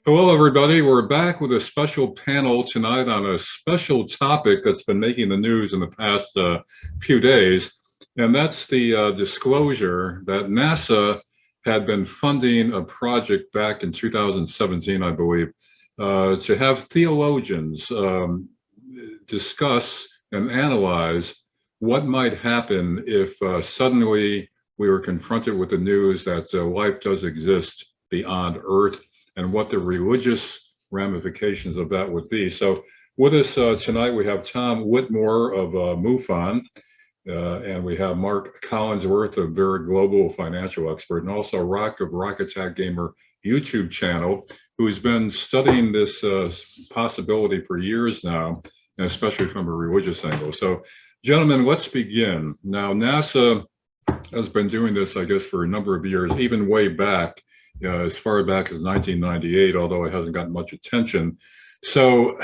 Hello, everybody. We're back with a special panel tonight on a special topic that's been making the news in the past few days, and that's the disclosure that NASA had been funding a project back in 2017, I believe, to have theologians discuss and analyze what might happen if suddenly we were confronted with the news that life does exist beyond Earth and what the religious ramifications of that would be. So with us tonight, we have Tom Whitmore of MUFON, and we have Mark Collinsworth, a very global financial expert, and also Rock of Rock Attack Gamer YouTube channel, who's been studying this possibility for years now, and especially from a religious angle. So gentlemen, let's begin. Now, NASA has been doing this, I guess, for a number of years, even way back, as far back as 1998, although it hasn't gotten much attention. So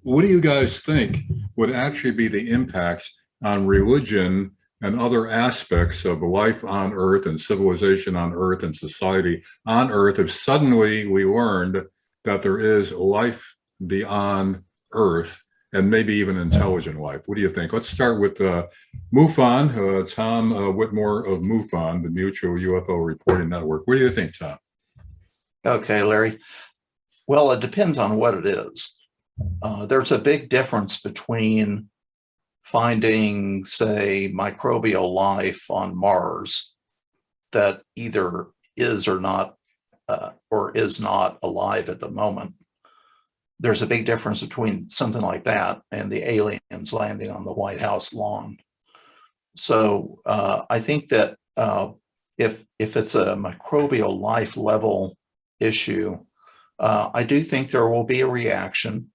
what do you guys think would actually be the impacts on religion and other aspects of life on Earth and civilization on Earth and society on Earth if suddenly we learned that there is life beyond Earth and maybe even intelligent life? What do you think? Let's start with MUFON, Tom Whitmore of MUFON, the Mutual UFO Reporting Network. What do you think, Tom? Okay, Larry. Well, it depends on what it is. There's a big difference between finding, say, microbial life on Mars that either is or is not alive at the moment. There's a big difference between something like that and the aliens landing on the White House lawn. So I think that if it's a microbial life level issue, I do think there will be a reaction.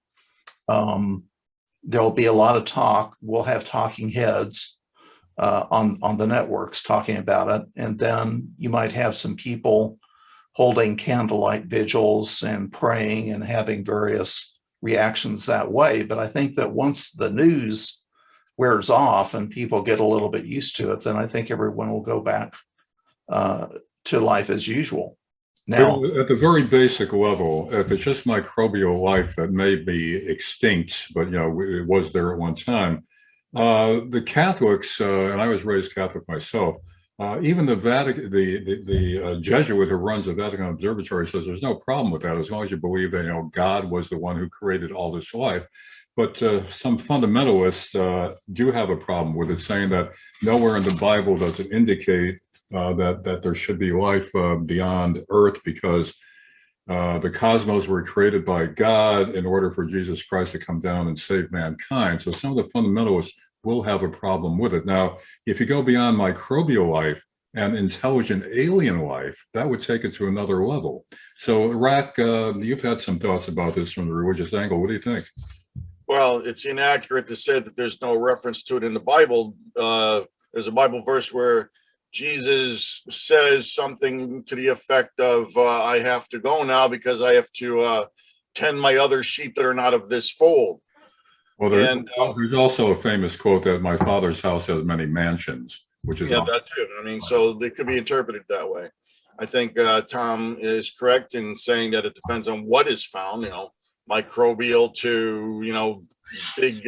There'll be a lot of talk. We'll have talking heads on the networks talking about it. And then you might have some people holding candlelight vigils and praying and having various reactions that way. But I think that once the news wears off and people get a little bit used to it, then I think everyone will go back to life as usual. Now, at the very basic level, if it's just microbial life that may be extinct, but it was there at one time, the Catholics, and I was raised Catholic myself, even the Vatican, the Jesuit who runs the Vatican Observatory says there's no problem with that as long as you believe that God was the one who created all this life. But some fundamentalists do have a problem with it, saying that nowhere in the Bible does it indicate that there should be life beyond Earth, because the cosmos were created by God in order for Jesus Christ to come down and save mankind. So some of the fundamentalists will have a problem with it. Now, if you go beyond microbial life and intelligent alien life, that would take it to another level. So, Rack, you've had some thoughts about this from the religious angle. What do you think? Well, it's inaccurate to say that there's no reference to it in the Bible. There's a Bible verse where Jesus says something to the effect of, I have to go now because I have to tend my other sheep that are not of this fold. Well, there's also a famous quote that my Father's house has many mansions, which is that too. I mean, so they could be interpreted that way. I think Tom is correct in saying that it depends on what is found, microbial to, big,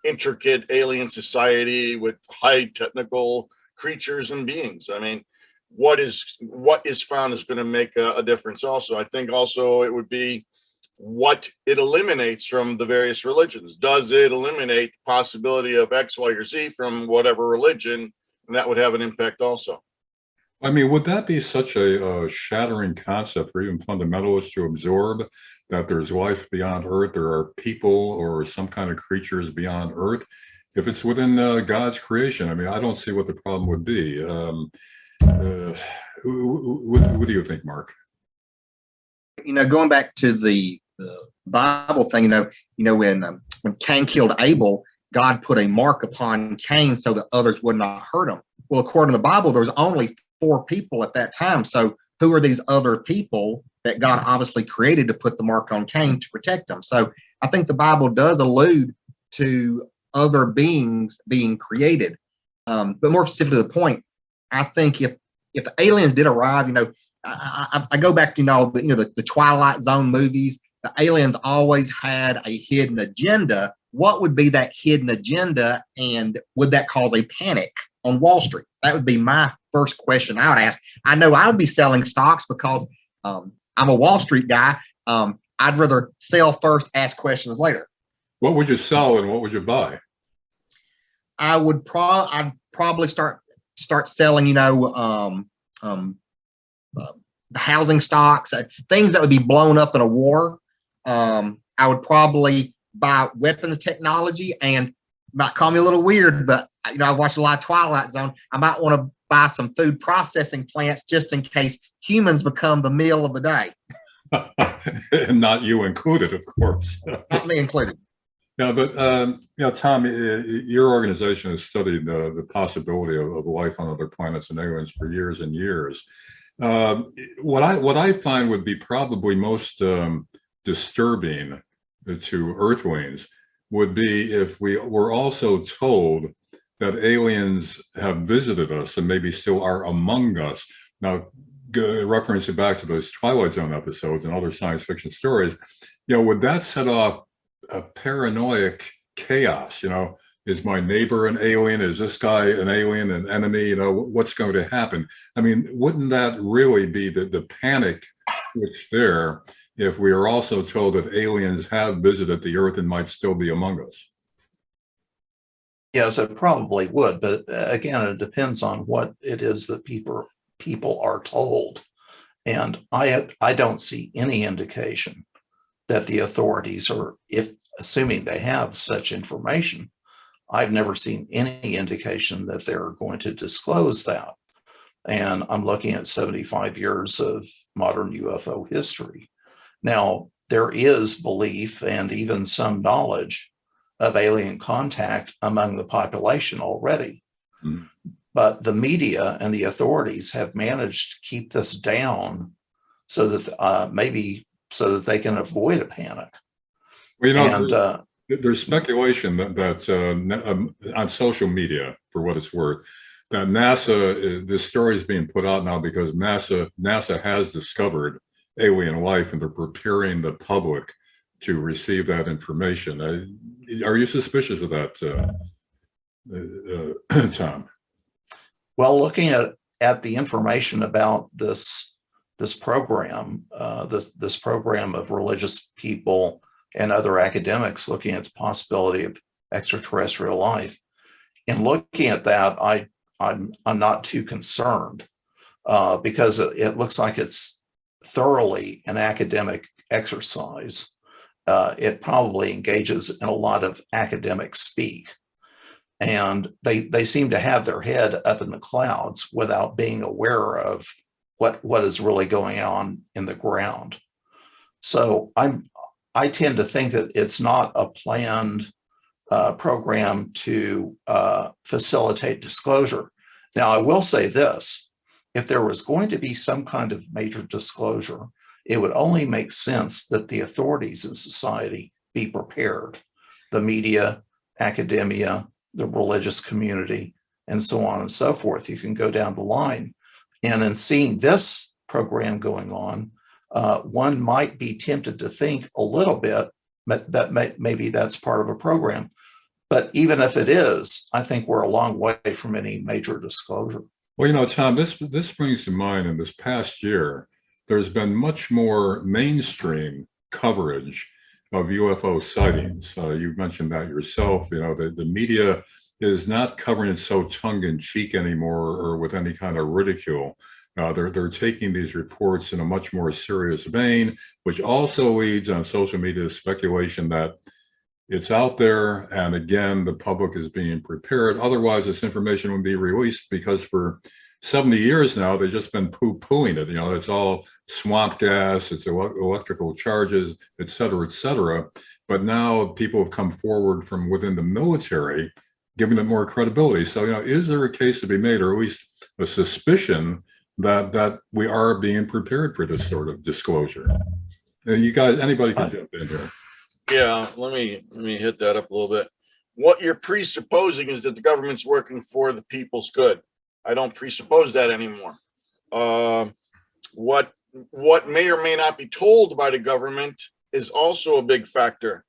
intricate alien society with high technical creatures and beings. I mean, what is found is going to make a difference also. I think also it would be what it eliminates from the various religions. Does it eliminate the possibility of X, Y, or Z from whatever religion? And that would have an impact also. I mean, would that be such a shattering concept for even fundamentalists to absorb, that there's life beyond Earth, there are people or some kind of creatures beyond Earth? If it's within God's creation, I mean, I don't see what the problem would be. What do you think, Mark? Going back to the Bible thing, when Cain killed Abel, God put a mark upon Cain so that others would not hurt him. Well, according to the Bible, there was only 4 people at that time. So who are these other people that God obviously created to put the mark on Cain to protect him? So I think the Bible does allude to other beings being created. But more specific to the point, I think if the aliens did arrive, I go back to, the Twilight Zone movies. The aliens always had a hidden agenda. What would be that hidden agenda, and would that cause a panic on Wall Street? That would be my first question I would ask. I know I would be selling stocks because I'm a Wall Street guy. I'd rather sell first, ask questions later. What would you sell and what would you buy? I'd probably start selling, housing stocks, things that would be blown up in a war. I would probably buy weapons technology, and might call me a little weird, but I watched a lot of Twilight Zone. I might want to buy some food processing plants just in case humans become the meal of the day. And not you included, of course. Not me included. Yeah, but Tom, your organization has studied the possibility of life on other planets and aliens for years and years. What I find would be probably most disturbing to Earthlings would be if we were also told that aliens have visited us and maybe still are among us. Now, referencing back to those Twilight Zone episodes and other science fiction stories, would that set off a paranoid chaos? Is my neighbor an alien? Is this guy an alien, an enemy? What's going to happen? I mean, wouldn't that really be the panic switch there if we are also told that aliens have visited the Earth and might still be among us? Yes, it probably would, but again, it depends on what it is that people are told. And I don't see any indication that the authorities are, if assuming they have such information, I've never seen any indication that they're going to disclose that. And I'm looking at 75 years of modern UFO history. Now, there is belief and even some knowledge of alien contact among the population already. Mm-hmm. But the media and the authorities have managed to keep this down so that maybe so that they can avoid a panic. Well, there's speculation that on social media, for what it's worth, that NASA, this story is being put out now because NASA has discovered alien life and they're preparing the public to receive that information. Are you suspicious of that, Tom? Well, looking at the information about this program, this program of religious people and other academics looking at the possibility of extraterrestrial life, in looking at that, I'm not too concerned because it looks like it's thoroughly an academic exercise. It probably engages in a lot of academic speak, and they seem to have their head up in the clouds without being aware of what is really going on in the ground. So I tend to think that it's not a planned program to facilitate disclosure. Now, I will say this: if there was going to be some kind of major disclosure, it would only make sense that the authorities in society be prepared. The media, academia, the religious community, and so on and so forth. You can go down the line. And in seeing this program going on, one might be tempted to think a little bit that maybe that's part of a program. But even if it is, I think we're a long way from any major disclosure. Well, Tom, this brings to mind in this past year, there's been much more mainstream coverage of UFO sightings. You mentioned that yourself. The media is not covering it so tongue-in-cheek anymore or with any kind of ridicule. They're taking these reports in a much more serious vein, which also leads on social media to speculation that it's out there, and again, the public is being prepared. Otherwise, this information would be released, because for 70 years now, they've just been poo-pooing it. It's all swamp gas, it's electrical charges, et cetera, et cetera. But now people have come forward from within the military, giving it more credibility. So, is there a case to be made, or at least a suspicion that we are being prepared for this sort of disclosure? And you guys, anybody can jump in here. Yeah, let me hit that up a little bit. What you're presupposing is that the government's working for the people's good. I don't presuppose that anymore. What may or may not be told by the government is also a big factor.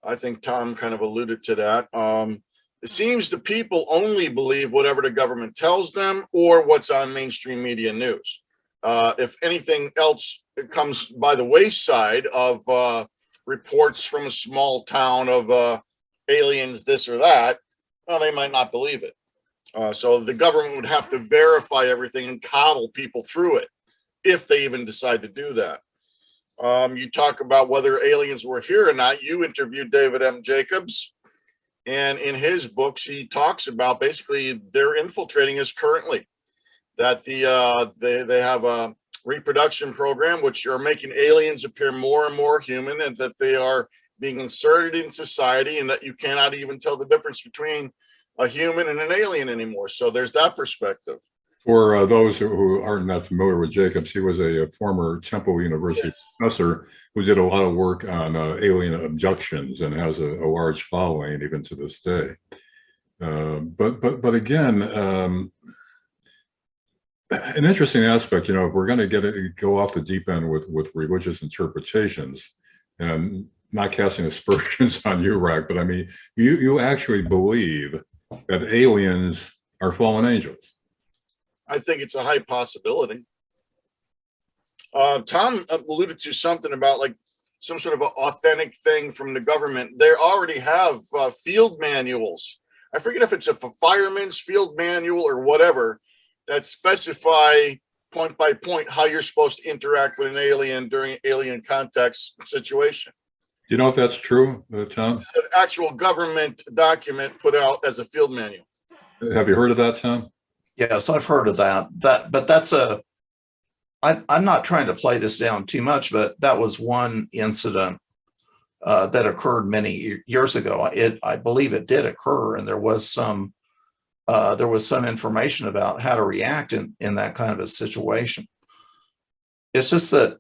I think Tom kind of alluded to that. It seems the people only believe whatever the government tells them or what's on mainstream media news. If anything else comes by the wayside of reports from a small town of aliens, this or that, well, they might not believe it. So the government would have to verify everything and coddle people through it, if they even decide to do that. You talk about whether aliens were here or not. You interviewed David M. Jacobs, and in his books, he talks about basically they're infiltrating us currently. That they have a reproduction program which are making aliens appear more and more human, and that they are being inserted in society, and that you cannot even tell the difference between a human and an alien anymore. So there's that perspective. For those who aren't that familiar with Jacobs, he was a former Temple University professor who did a lot of work on alien abductions and has a large following even to this day. But again, an interesting aspect, you know, if we're going to go off the deep end with religious interpretations, and not casting aspersions on you, Rack, but I mean, you actually believe that aliens are fallen angels. I think it's a high possibility. Tom alluded to something about like some sort of an authentic thing from the government. They already have field manuals. I forget if it's a fireman's field manual or whatever that specify point by point how you're supposed to interact with an alien during an alien context situation. Do you know if that's true, Tom? It's an actual government document put out as a field manual. Have you heard of that, Tom? Yes, I've heard of that. But that's I'm not trying to play this down too much, but that was one incident that occurred many years ago. I believe it did occur, and there was some information about how to react in that kind of a situation. It's just that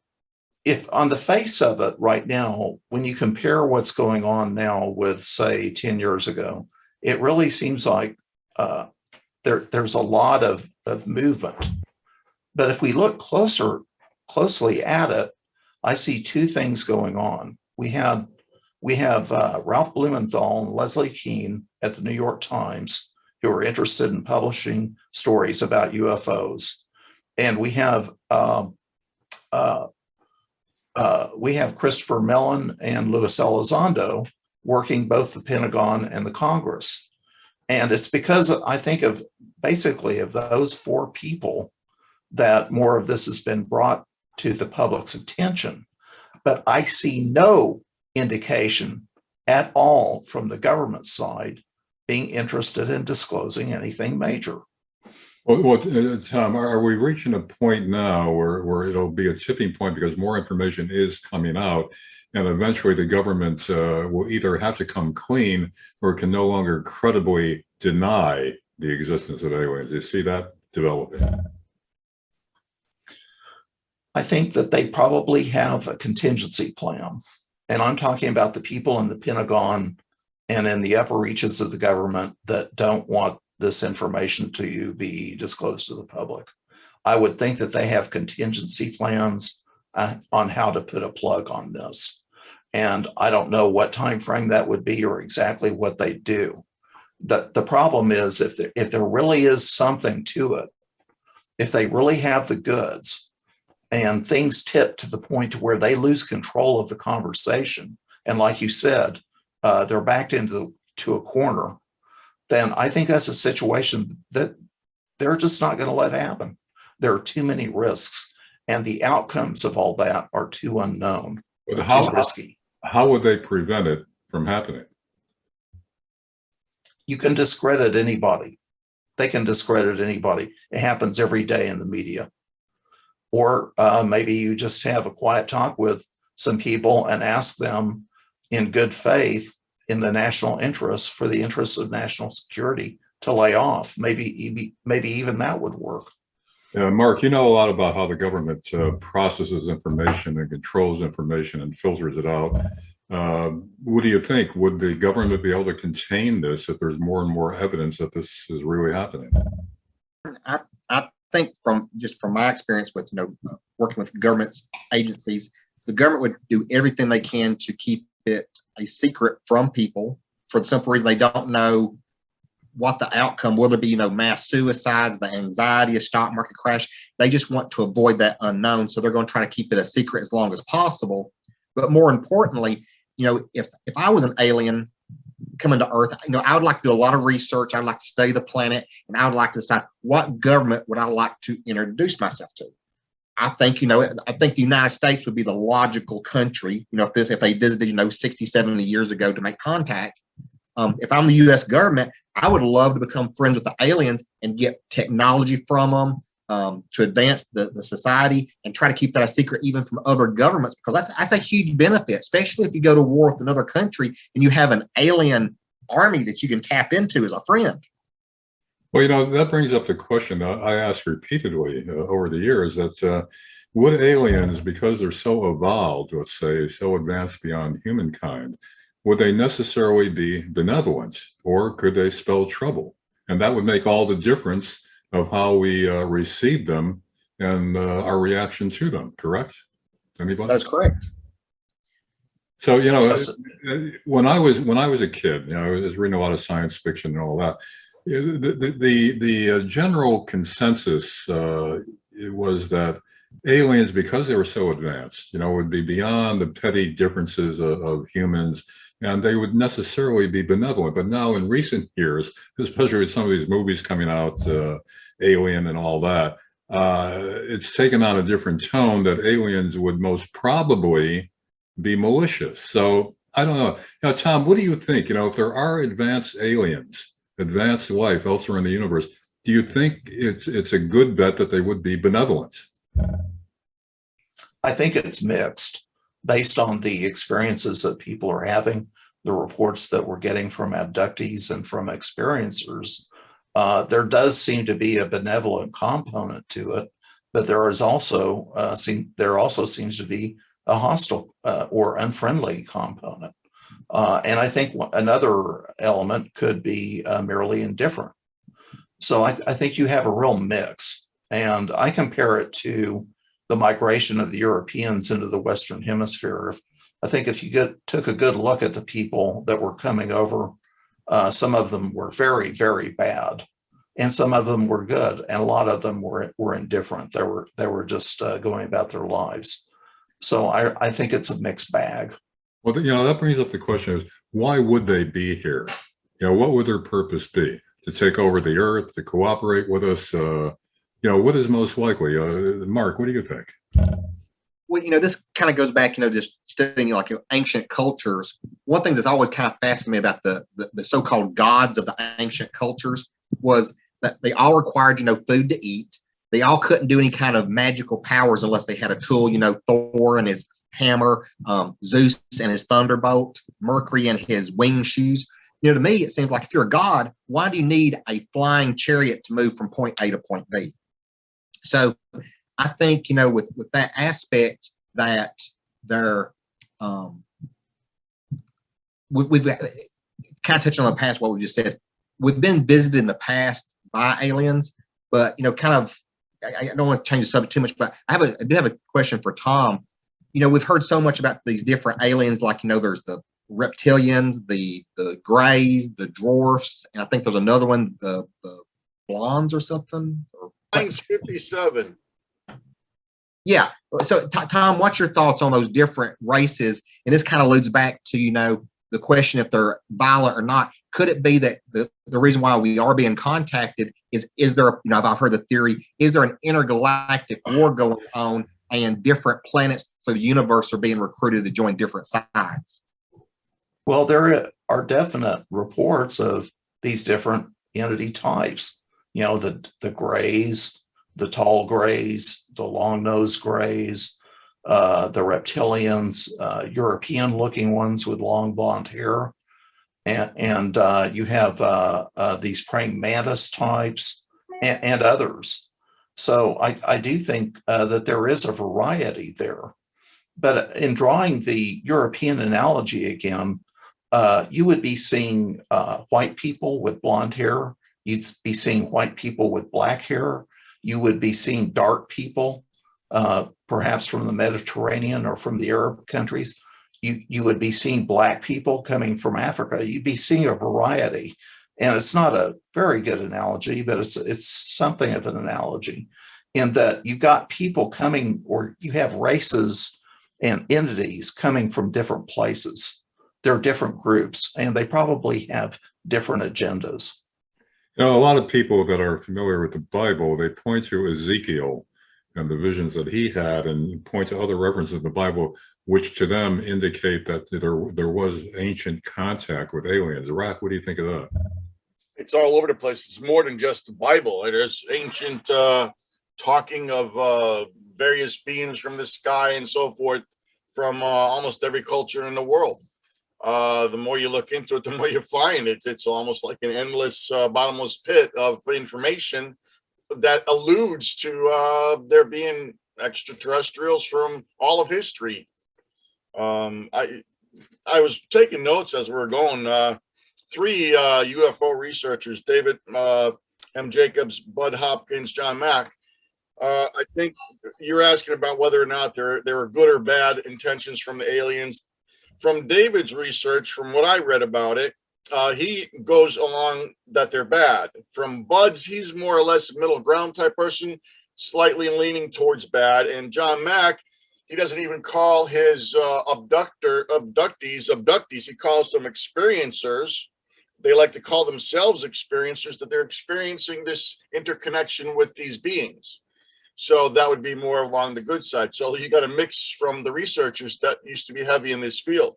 if on the face of it right now, when you compare what's going on now with, say, 10 years ago, it really seems like there's a lot of movement. But if we look closely at it, I see two things going on. We have Ralph Blumenthal and Leslie Kean at the New York Times, who are interested in publishing stories about UFOs, and we have Christopher Mellon and Luis Elizondo working both the Pentagon and the Congress. And it's because I think of basically of those four people that more of this has been brought to the public's attention. But I see no indication at all from the government side being interested in disclosing anything major. Well, Tom, are we reaching a point now where it'll be a tipping point because more information is coming out, and eventually the government will either have to come clean or can no longer credibly deny the existence of aliens? Do you see that developing? I think that they probably have a contingency plan. And I'm talking about the people in the Pentagon and in the upper reaches of the government that don't want this information to be disclosed to the public. I would think that they have contingency plans on how to put a plug on this. And I don't know what time frame that would be or exactly what they do. The problem is if there really is something to it, if they really have the goods and things tip to the point where they lose control of the conversation, and like you said, they're backed into a corner, then I think that's a situation that they're just not going to let happen. There are too many risks, and the outcomes of all that are too unknown, too risky. How would they prevent it from happening? You can discredit anybody. They can discredit anybody. It happens every day in the media. Or maybe you just have a quiet talk with some people and ask them in good faith, in the national interest, for the interests of national security, to lay off. Maybe even that would work. Mark, you know a lot about how the government processes information and controls information and filters it out. What do you think? Would the government be able to contain this if there's more and more evidence that this is really happening? I think from my experience with working with government agencies, the government would do everything they can to keep it a secret from people for the simple reason they don't know what the outcome will. There be mass suicides, the anxiety, a stock market crash. They just want to avoid that unknown, so they're going to try to keep it a secret as long as possible. But more importantly, if I was an alien coming to Earth, I would like to do a lot of research. I'd like to study the planet, and I would like to decide what government would I like to introduce myself to. I think the United States would be the logical country. If they visited 60, 70 years ago to make contact. If I'm the U.S. government, I would love to become friends with the aliens and get technology from them to advance the society and try to keep that a secret even from other governments, because that's a huge benefit, especially if you go to war with another country and you have an alien army that you can tap into as a friend. Well, that brings up the question that I asked repeatedly over the years, that would aliens, because they're so evolved, let's say, so advanced beyond humankind, would they necessarily be benevolent, or could they spell trouble? And that would make all the difference of how we receive them and our reaction to them, correct? Anybody? That's correct. So, when I was a kid, I was reading a lot of science fiction and all that. The general consensus was that aliens, because they were so advanced, would be beyond the petty differences of humans, and they would necessarily be benevolent. But now in recent years, especially with some of these movies coming out, Alien and all that, it's taken on a different tone that aliens would most probably be malicious. So I don't know. Tom, what do you think? If there are advanced aliens, advanced life elsewhere in the universe, do you think it's a good bet that they would be benevolent? I think it's mixed based on the experiences that people are having, the reports that we're getting from abductees and from experiencers. There does seem to be a benevolent component to it, but there also seems to be a hostile or unfriendly component. And I think another element could be merely indifferent. So I think you have a real mix, and I compare it to the migration of the Europeans into the Western Hemisphere. I think if you took a good look at the people that were coming over, some of them were very, very bad, and some of them were good, and a lot of them were indifferent. They were just going about their lives. So I think it's a mixed bag. Well, that brings up the question is, why would they be here? What would their purpose be? To take over the earth, to cooperate with us? What is most likely? Mark, what do you think? Well, this kind of goes back, just studying ancient cultures. One thing that's always kind of fascinated me about the so-called gods of the ancient cultures was that they all required, food to eat. They all couldn't do any kind of magical powers unless they had a tool, Thor and his hammer, Zeus and his thunderbolt, Mercury and his winged shoes. To me, it seems like if you're a god, why do you need a flying chariot to move from point A to point B? So I think, with that aspect that they're, we've kind of touched on the past, what we just said. We've been visited in the past by aliens, but, I don't want to change the subject too much, but I do have a question for Tom. We've heard so much about these different aliens, there's the reptilians, the grays, the dwarfs, and I think there's another one, the blondes or something. Mine's 57. Yeah. So Tom, what's your thoughts on those different races? And this kind of alludes back to, the question if they're violent or not. Could it be that the reason why we are being contacted is there, I've heard the theory, is there an intergalactic war going on and different planets of the universe are being recruited to join different sides? Well, there are definite reports of these different entity types. The grays, the tall grays, the long-nosed grays, the reptilians, European-looking ones with long blonde hair, and you have these praying mantis types and others. So I do think that there is a variety there. But in drawing the European analogy again, you would be seeing white people with blonde hair. You'd be seeing white people with black hair. you would be seeing dark people, perhaps from the Mediterranean or from the Arab countries. You would be seeing Black people coming from Africa. You'd be seeing a variety. And it's not a very good analogy, but it's something of an analogy in that you've got people coming, or you have races and entities coming from different places. They're different groups, and they probably have different agendas. You know, a lot of people that are familiar with the Bible, they point to Ezekiel and the visions that he had, and point to other references in the Bible, which to them indicate that there was ancient contact with aliens. Rock, what do you think of that? It's all over the place. It's more than just the Bible. There's ancient talking of various beings from the sky and so forth from almost every culture in the world. The more you look into it, the more you find it's almost like an endless bottomless pit of information that alludes to there being extraterrestrials from all of history. I was taking notes as we were going. Three UFO researchers, David M. Jacobs, Bud Hopkins, John Mack. I think you're asking about whether or not there were good or bad intentions from the aliens. From David's research, from what I read about it, he goes along that they're bad. From Bud's, he's more or less a middle ground type person, slightly leaning towards bad. And John Mack, he doesn't even call his abductees. He calls them experiencers. They like to call themselves experiencers, that they're experiencing this interconnection with these beings. So that would be more along the good side. So you got a mix from the researchers that used to be heavy in this field.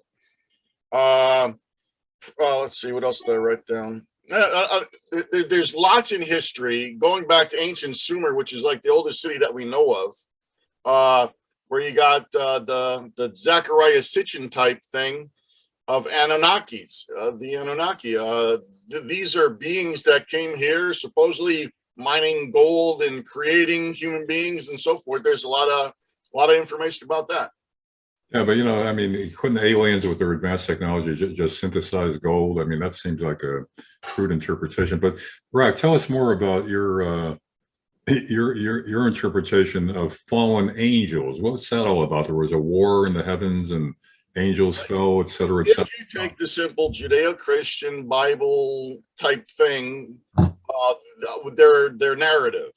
Let's see, what else did I write down? There's lots in history, going back to ancient Sumer, which is like the oldest city that we know of, where you got the Zechariah Sitchin type thing of Anunnakis. The Anunnaki, these are beings that came here supposedly mining gold and creating human beings and so forth. There's a lot of information about that. Yeah, but I mean, couldn't aliens with their advanced technology just synthesize gold? I mean, that seems like a crude interpretation. But Rock, tell us more about your interpretation of fallen angels. What's that all about? There was a war in the heavens and angels fell, et cetera, et cetera. If you take the simple Judeo-Christian Bible type thing, their narrative,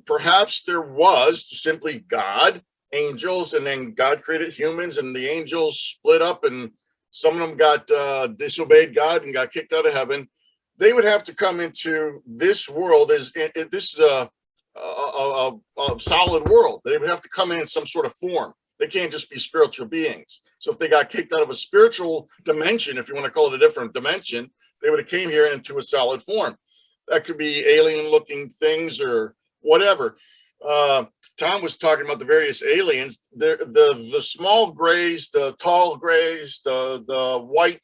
perhaps there was simply God, angels, and then God created humans, and the angels split up, and some of them got disobeyed God and got kicked out of heaven. They would have to come into this world this is a solid world. They would have to come in some sort of form. They can't just be spiritual beings. So if they got kicked out of a spiritual dimension, if you want to call it a different dimension, they would have came here into a solid form. That could be alien-looking things or whatever. Tom was talking about the various aliens. The small grays, the tall grays, the white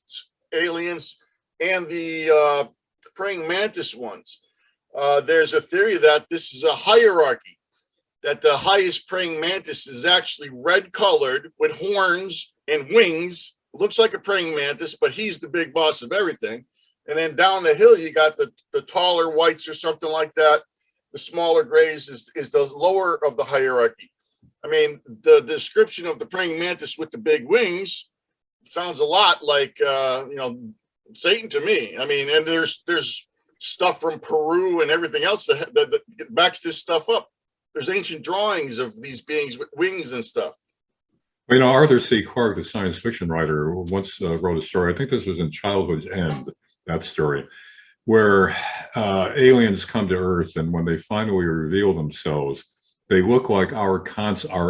aliens, and the praying mantis ones. There's a theory that this is a hierarchy, that the highest praying mantis is actually red colored with horns and wings. Looks like a praying mantis, but he's the big boss of everything. And then down the hill, you got the taller whites or something like that. The smaller grays is the lower of the hierarchy. I mean, the description of the praying mantis with the big wings sounds a lot like, Satan to me. I mean, and there's stuff from Peru and everything else that backs this stuff up. There's ancient drawings of these beings with wings and stuff. Arthur C. Clarke, the science fiction writer, once wrote a story. I think this was in Childhood's End, that story, where aliens come to Earth, and when they finally reveal themselves, they look like our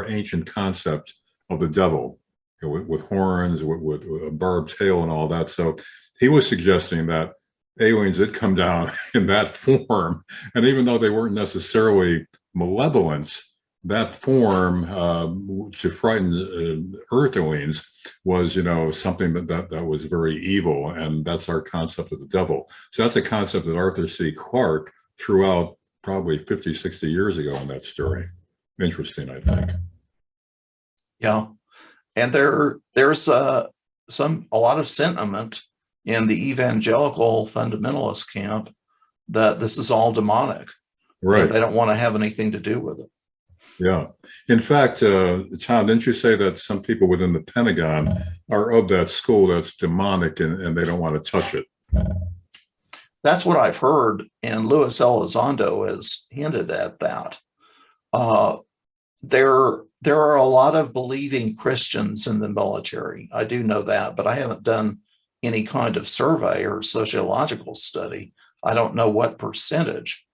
ancient concept of the devil, with horns, with a barbed tail and all that. So he was suggesting that aliens did come down in that form, and even though they weren't necessarily malevolent, that form to frighten Earthlings was, something that was very evil, and that's our concept of the devil. So that's a concept that Arthur C. Clarke threw out probably 50, 60 years ago in that story. Interesting, I think. Yeah, and there's a lot of sentiment in the evangelical fundamentalist camp that this is all demonic. Right. And they don't want to have anything to do with it. Yeah. In fact, Tom, didn't you say that some people within the Pentagon are of that school that's demonic and they don't want to touch it? That's what I've heard, and Luis Elizondo has hinted at that. There are a lot of believing Christians in the military. I do know that, but I haven't done any kind of survey or sociological study. I don't know what percentage,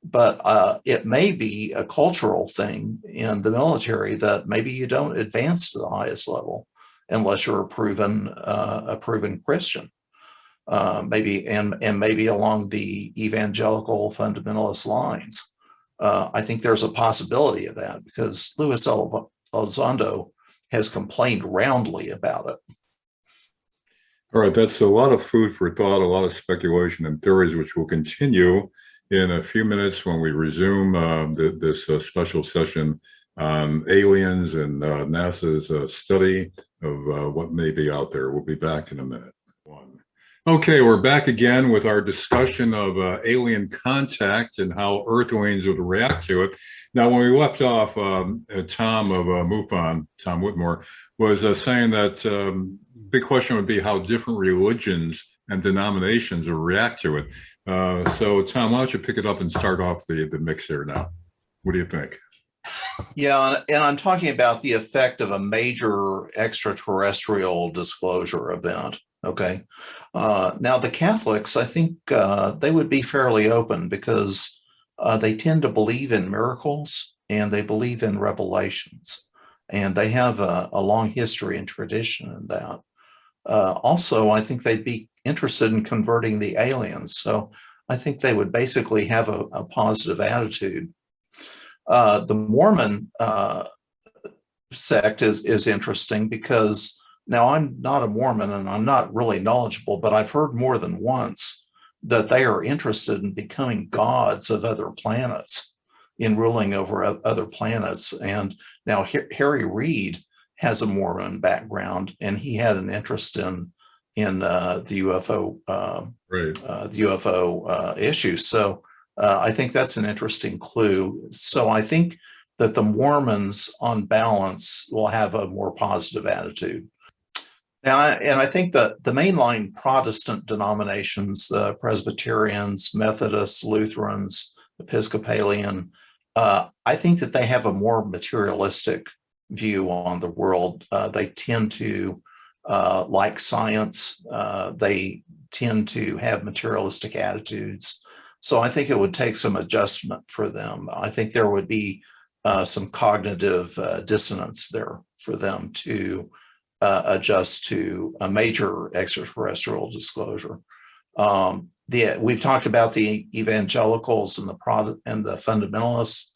but it may be a cultural thing in the military that maybe you don't advance to the highest level unless you're a proven Christian. Maybe maybe along the evangelical fundamentalist lines. I think there's a possibility of that because Luis Elizondo has complained roundly about it. All right, that's a lot of food for thought, a lot of speculation and theories, which will continue in a few minutes when we resume this special session on aliens and NASA's study of what may be out there. We'll be back in a minute. Okay, we're back again with our discussion of alien contact and how Earthlings would react to it. Now, when we left off, Tom of MUFON, Tom Whitmore, was saying that big question would be how different religions and denominations will react to it. So, Tom, why don't you pick it up and start off the mix here now? What do you think? Yeah, and I'm talking about the effect of a major extraterrestrial disclosure event. Okay. Now, the Catholics, I think they would be fairly open because they tend to believe in miracles and they believe in revelations. And they have a long history and tradition in that. Also, I think they'd be interested in converting the aliens. So I think they would basically have a positive attitude. The Mormon sect is interesting because now I'm not a Mormon and I'm not really knowledgeable, but I've heard more than once that they are interested in becoming gods of other planets, in ruling over other planets. And now Harry Reid has a Mormon background, and he had an interest in the UFO the UFO issue. So I think that's an interesting clue. So I think that the Mormons, on balance, will have a more positive attitude. Now, and I think that the mainline Protestant denominations, Presbyterians, Methodists, Lutherans, Episcopalian, I think that they have a more materialistic view on the world. They tend to like science. They tend to have materialistic attitudes. So I think it would take some adjustment for them. I think there would be some cognitive dissonance there for them to adjust to a major extraterrestrial disclosure. We've talked about the evangelicals and the fundamentalists,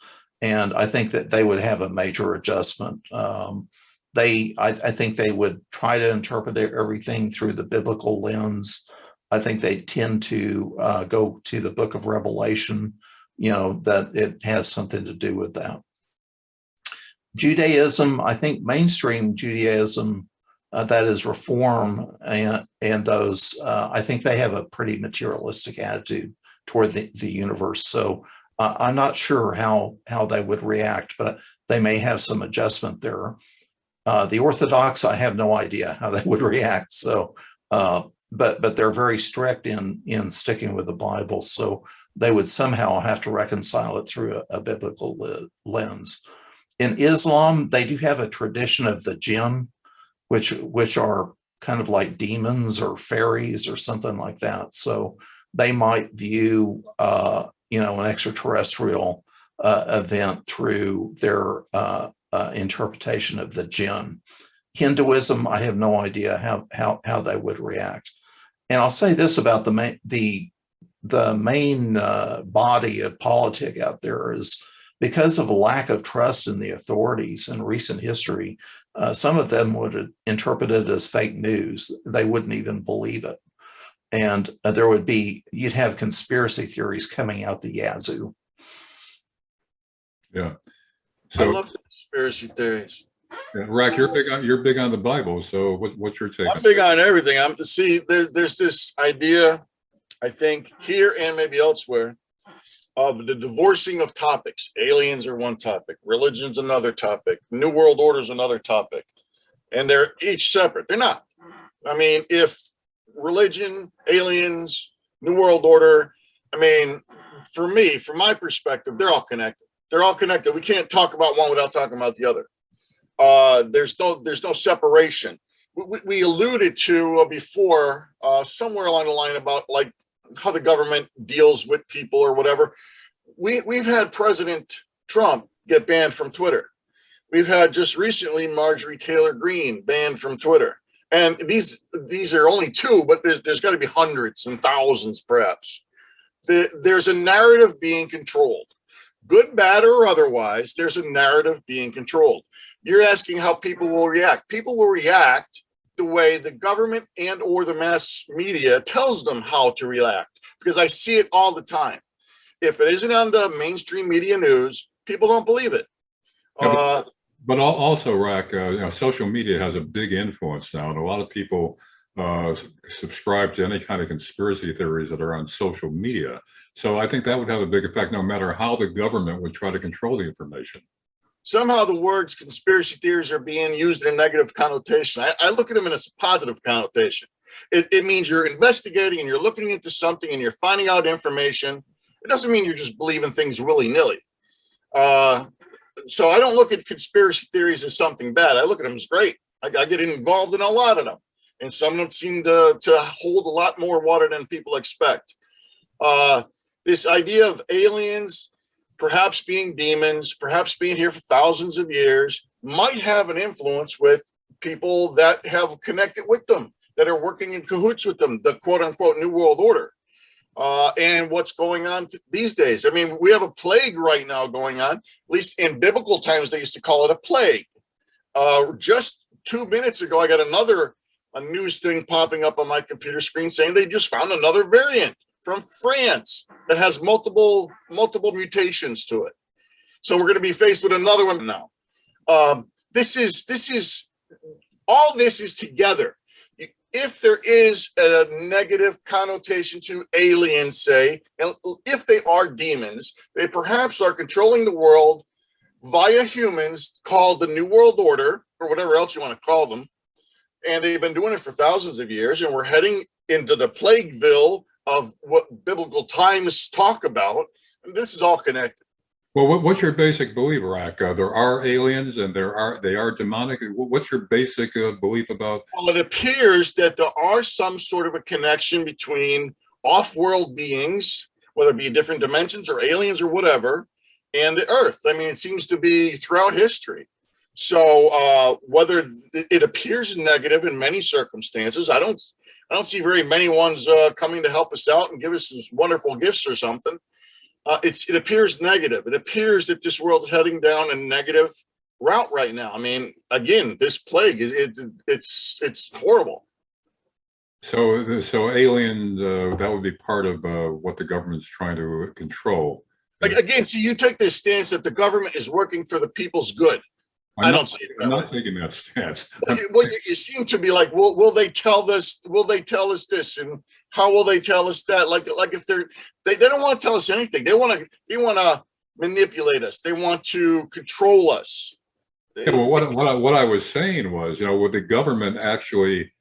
and I think that they would have a major adjustment. I think they would try to interpret everything through the biblical lens. I think they tend to go to the book of Revelation, that it has something to do with that. Judaism, I think mainstream Judaism, that is Reform, and those, I think they have a pretty materialistic attitude toward the universe. So I'm not sure how they would react, but they may have some adjustment there. The Orthodox, I have no idea how they would react. So, but they're very strict in sticking with the Bible. So they would somehow have to reconcile it through a biblical lens. In Islam, they do have a tradition of the jinn, which are kind of like demons or fairies or something like that. So they might view, an extraterrestrial event through their interpretation of the jinn. Hinduism, I have no idea how they would react. And I'll say this about the main body of politic out there is, because of a lack of trust in the authorities in recent history, some of them would interpret it as fake news. They wouldn't even believe it. And you'd have conspiracy theories coming out the yazoo. Yeah. I love conspiracy theories. Yeah, Rack, you're big on the Bible. So what's your take? I'm big on everything. I'm to see there's this idea, I think, here and maybe elsewhere, of the divorcing of topics. Aliens are one topic, religion's another topic, New World Order is another topic, and they're each separate. They're not. I mean, if religion, aliens, New World Order, I mean, for me, from my perspective, they're all connected. They're all connected. We can't talk about one without talking about the other. There's no separation. We alluded to before, somewhere along the line, about like how the government deals with people or whatever. We've had President Trump get banned from Twitter. We've had just recently Marjorie Taylor Greene banned from Twitter. And these are only two, but there's got to be hundreds and thousands, perhaps. There's a narrative being controlled, good, bad, or otherwise. There's a narrative being controlled. You're asking how people will react. People will react the way the government and or the mass media tells them how to react, because I see it all the time. If it isn't on the mainstream media news, people don't believe it. But also, Rack, social media has a big influence now, and a lot of people subscribe to any kind of conspiracy theories that are on social media. So I think that would have a big effect, no matter how the government would try to control the information. Somehow the words conspiracy theories are being used in a negative connotation. I look at them in a positive connotation. It means you're investigating and you're looking into something and you're finding out information. It doesn't mean you're just believing things willy-nilly. So I don't look at conspiracy theories as something bad. I look at them as great. I get involved in a lot of them. And some of them seem to hold a lot more water than people expect. This idea of aliens perhaps being demons, perhaps being here for thousands of years, might have an influence with people that have connected with them, that are working in cahoots with them, the quote unquote New World Order. And what's going on these days. I mean, we have a plague right now going on. At least in biblical times, they used to call it a plague. Just 2 minutes ago, I got a news thing popping up on my computer screen saying they just found another variant from France that has multiple mutations to it. So we're going to be faced with another one now. This is all this is together. If there is a negative connotation to aliens, say, and if they are demons, they perhaps are controlling the world via humans called the New World Order, or whatever else you want to call them. And they've been doing it for thousands of years, and we're heading into the Plagueville of what biblical times talk about. And this is all connected. Well, what's your basic belief, Rack? There are aliens and they are demonic. What's your basic belief about? Well, it appears that there are some sort of a connection between off-world beings, whether it be different dimensions or aliens or whatever, and the Earth. I mean, it seems to be throughout history. So whether it appears negative in many circumstances, I don't see very many ones coming to help us out and give us these wonderful gifts or something. It appears negative. It appears that this world is heading down a negative route right now. I mean, again, this plague, it's horrible. So aliens, that would be part of what the government's trying to control. Again, so you take this stance that the government is working for the people's good. I don't see it that way. I'm not taking that stance. Well, you seem to be like, will they tell us? Will they tell us this, and how will they tell us that? Like if they don't want to tell us anything. They want to manipulate us. They want to control us. Yeah, well, what I was saying was, would the government actually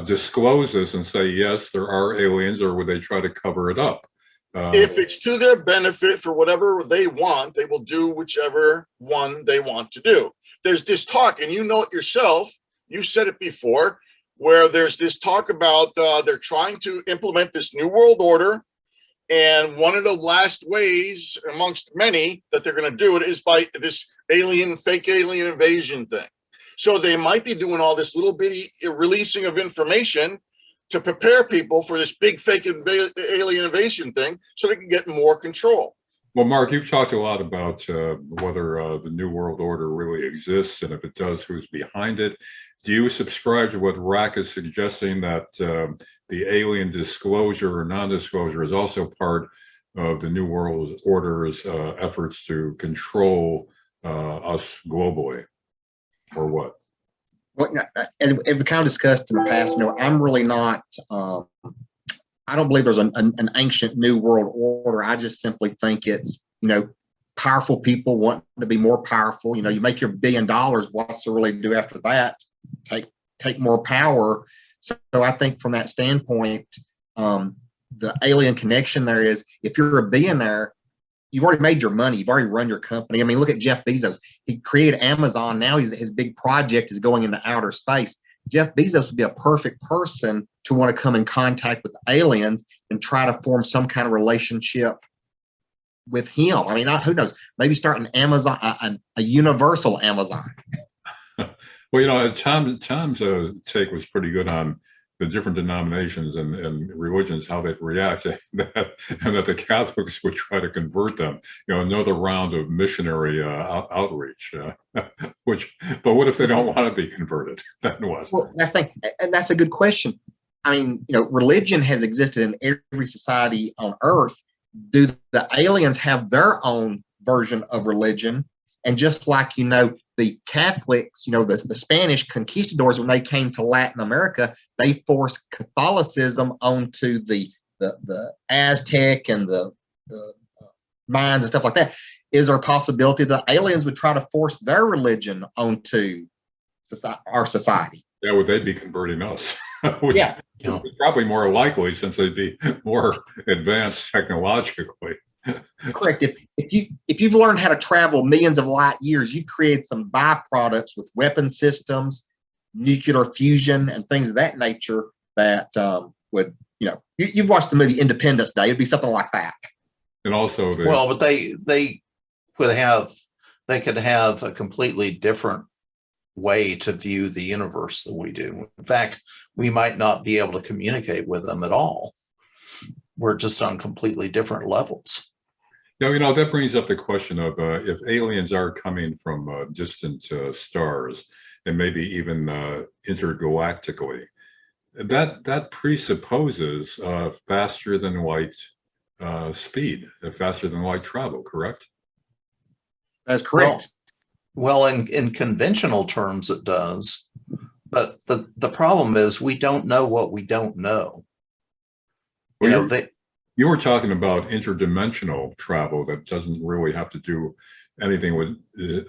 disclose this and say, yes, there are aliens, or would they try to cover it up? If it's to their benefit for whatever they want, they will do whichever one they want to do. There's this talk, and you know it yourself, you said it before, where there's this talk about they're trying to implement this New World Order. And one of the last ways, amongst many, that they're going to do it is by this fake alien invasion thing. So they might be doing all this little bitty releasing of information to prepare people for this big fake alien invasion thing so they can get more control. Well, Mark, you've talked a lot about whether the New World Order really exists, and if it does, who's behind it. Do you subscribe to what Rack is suggesting, that the alien disclosure or non-disclosure is also part of the New World Order's efforts to control us globally, or what? Well, as we kind of discussed in the past, I'm really not I don't believe there's an ancient new world order. I just simply think it's, powerful people want to be more powerful. You make your $1 billion. What's to really do after that? Take more power. So I think from that standpoint, the alien connection there is, if you're a billionaire, you've already made your money. You've already run your company. I mean, look at Jeff Bezos. He created Amazon. Now his big project is going into outer space. Jeff Bezos would be a perfect person to want to come in contact with aliens and try to form some kind of relationship with him. I mean, who knows? Maybe start an Amazon, a universal Amazon. Well, Tom's take was pretty good on the different denominations and religions, how they react, and that the Catholics would try to convert them. Another round of missionary outreach. But what if they don't want to be converted? Then what? Well, and that's a good question. I mean, religion has existed in every society on Earth. Do the aliens have their own version of religion? And just like, the Catholics, the Spanish conquistadors, when they came to Latin America, they forced Catholicism onto the Aztec and the Mayans and stuff like that. Is there a possibility that aliens would try to force their religion onto our society? Yeah, would they be converting us? Which Yeah. is probably more likely, since they'd be more advanced technologically. Correct. If you've learned how to travel millions of light years, you've created some byproducts with weapon systems, nuclear fusion, and things of that nature that would, you've watched the movie Independence Day. It'd be something like that. And also, But they could have a completely different way to view the universe than we do. In fact, we might not be able to communicate with them at all. We're just on completely different levels. that brings up the question of if aliens are coming from distant stars, and maybe even intergalactically, that presupposes faster than light speed, faster than light travel, correct? That's correct. Well, in conventional terms, it does. But the problem is we don't know what we don't know. You were talking about interdimensional travel that doesn't really have to do anything with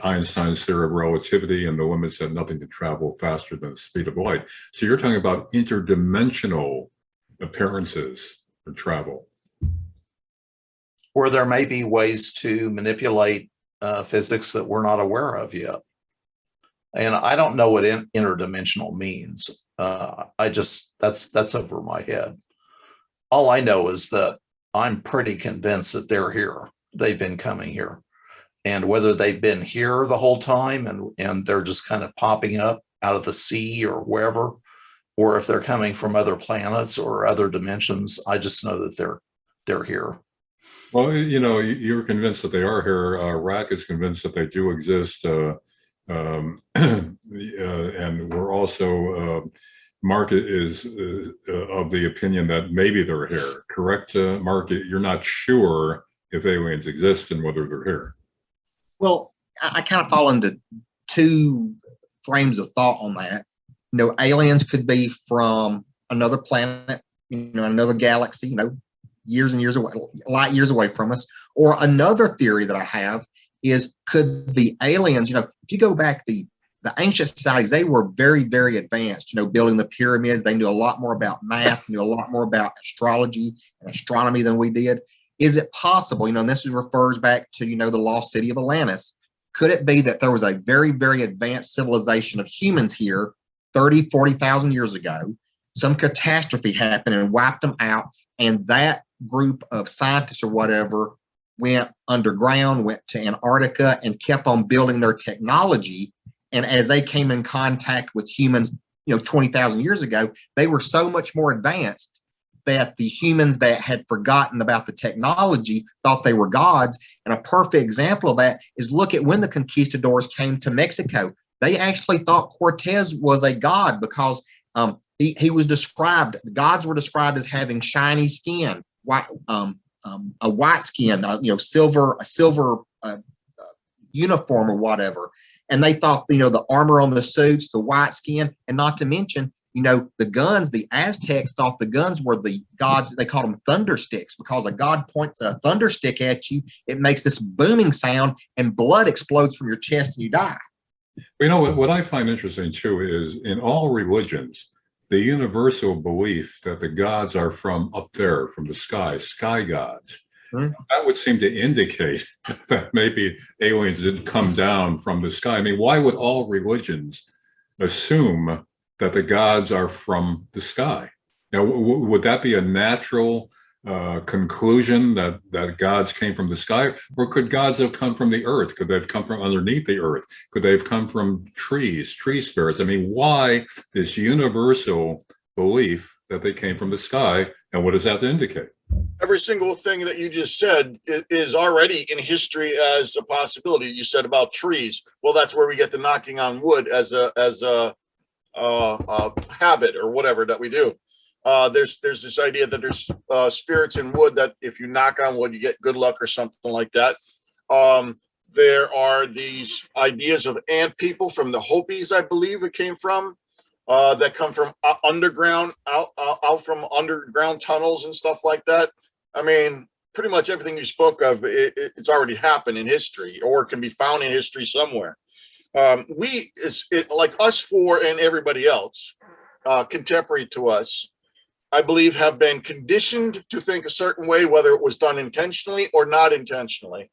Einstein's theory of relativity and the limits that nothing can travel faster than the speed of light. So you're talking about interdimensional appearances for travel. Or there may be ways to manipulate physics that we're not aware of yet. And I don't know what interdimensional means. That's over my head. All I know is that I'm pretty convinced that they're here. They've been coming here. And whether they've been here the whole time and they're just kind of popping up out of the sea or wherever, or if they're coming from other planets or other dimensions, I just know that they're here. Well, you're convinced that they are here. Rack is convinced that they do exist. And we're also, Mark is of the opinion that maybe they're here. Correct, Mark? You're not sure if aliens exist and whether they're here. Well, I kind of fall into two frames of thought on that. Aliens could be from another planet, another galaxy, years and years away, light years away from us. Or another theory that I have is, could the aliens, if you go back, the ancient societies, they were very, very advanced, building the pyramids. They knew a lot more about math, knew a lot more about astrology and astronomy than we did. Is it possible, and this refers back to, the lost city of Atlantis. Could it be that there was a very, very advanced civilization of humans here 30, 40,000 years ago? Some catastrophe happened and wiped them out. And that group of scientists or whatever went underground, went to Antarctica, and kept on building their technology. And as they came in contact with humans, 20,000 years ago, they were so much more advanced that the humans that had forgotten about the technology thought they were gods. And a perfect example of that is, look at when the conquistadors came to Mexico. They actually thought Cortez was a god because he was described, the gods were described as having shiny skin, white, a white skin, silver uniform or whatever. And they thought, the armor on the suits, the white skin, and not to mention, the guns, the Aztecs thought the guns were the gods. They called them thunder sticks because a god points a thunder stick at you. It makes this booming sound and blood explodes from your chest and you die. What I find interesting too is in all religions, the universal belief that the gods are from up there, from the sky gods. That would seem to indicate that maybe aliens didn't come down from the sky. I mean, why would all religions assume that the gods are from the sky? Now, would that be a natural conclusion that gods came from the sky? Or could gods have come from the earth? Could they have come from underneath the earth? Could they have come from tree spirits? I mean, why this universal belief that they came from the sky? And what does that indicate? Every single thing that you just said is already in history as a possibility. You said about trees. Well, that's where we get the knocking on wood as a habit or whatever that we do. There's this idea that there's spirits in wood that if you knock on wood, you get good luck or something like that. There are these ideas of ant people from the Hopis, I believe it came from. That come from underground, out from underground tunnels and stuff like that. I mean, pretty much everything you spoke of, it's already happened in history or can be found in history somewhere. Like us four and everybody else, contemporary to us, I believe have been conditioned to think a certain way, whether it was done intentionally or not intentionally.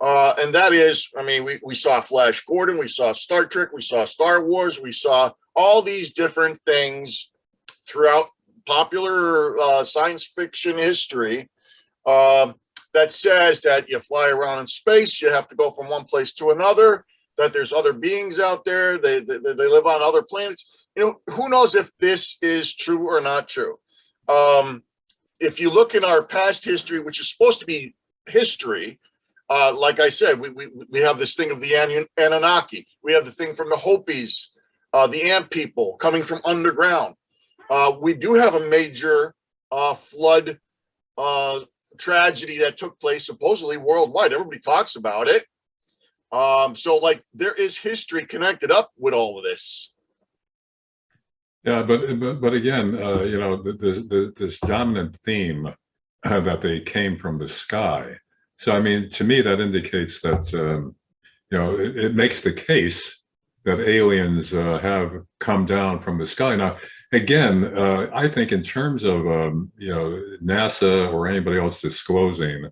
And that is, I mean, we saw Flash Gordon, we saw Star Trek, we saw Star Wars, we saw all these different things throughout popular science fiction history that says that you fly around in space, you have to go from one place to another, that there's other beings out there, they live on other planets. Who knows if this is true or not true. If you look in our past history, which is supposed to be history, like I said, we have this thing of the Anunnaki. We have the thing from the Hopis, the ant people coming from underground. We do have a major flood tragedy that took place supposedly worldwide. Everybody talks about it. So like there is history connected up with all of this. Yeah, but again, this dominant theme that they came from the sky. So, I mean, to me, that indicates that, it makes the case that aliens have come down from the sky. Now, again, I think in terms of, NASA or anybody else disclosing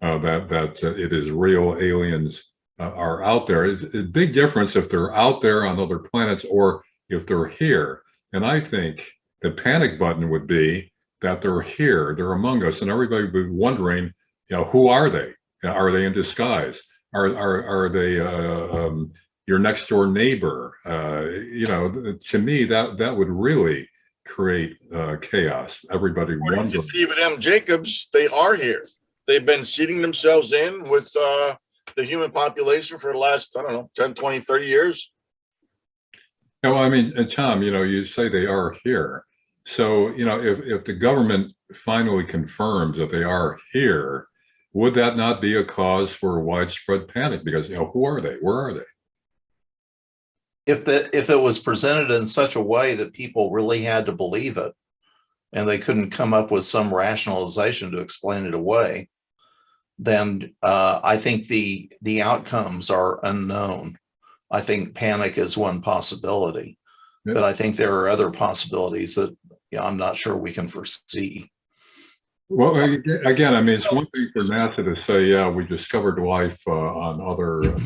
that it is real aliens are out there, it's a big difference if they're out there on other planets or if they're here. And I think the panic button would be that they're here, they're among us, and everybody would be wondering, who are they? Are they in disguise? Are they your next door neighbor? To me, that would really create chaos. Everybody wondering. To David M. Jacobs, they are here. They've been seeding themselves in with the human population for the last, 10, 20, 30 years. I mean, and Tom, you say they are here. So, if the government finally confirms that they are here, would that not be a cause for widespread panic? Because, who are they? Where are they? If it was presented in such a way that people really had to believe it and they couldn't come up with some rationalization to explain it away, then I think the outcomes are unknown. I think panic is one possibility, but I think there are other possibilities that I'm not sure we can foresee. Well, again, I mean, it's one thing for NASA to say, yeah, we discovered life on other